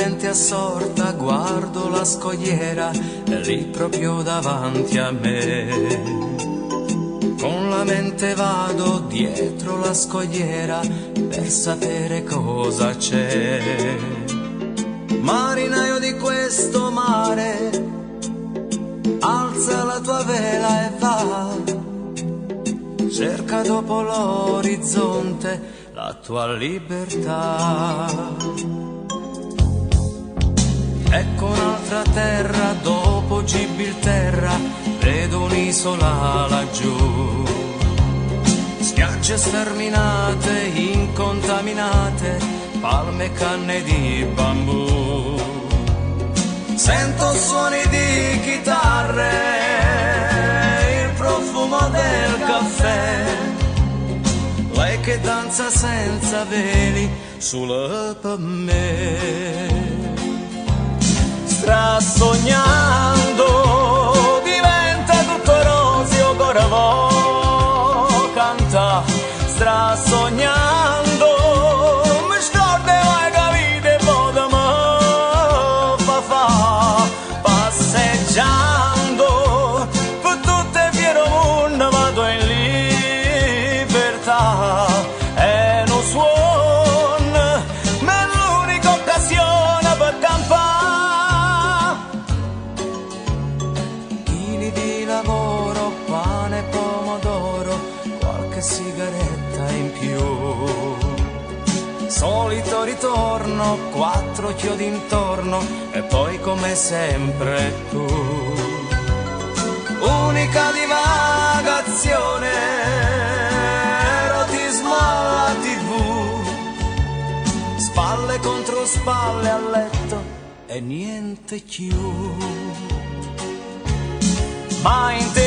mente assorta guardo la scogliera lì proprio davanti a me. Con la mente vado dietro la scogliera per sapere cosa c'è. Marinaio di questo mare, alza la tua vela e va. Cerca dopo l'orizzonte la tua libertà. Ecco un'altra terra dopo Gibilterra, vedo un'isola laggiù. Spiagge sterminate, incontaminate, palme e canne di bambù. Sento suoni di chitarre, il profumo del caffè, lei che danza senza veli sulla per me. Strasognando diventa tutto roseo, corvo canta. Strasognando mi scordo le capite podamo fa passeggiando per tutte fiero mondo vado in libertà. E non suona ma è l'unica occasione per campare. Chili di lavoro, pane e pomodoro, qualche sigaretta in più. Solito ritorno, 4 chiodi intorno e poi come sempre tu. Unica divagazione, erotismo alla TV, spalle contro spalle a letto e niente più. Ma in te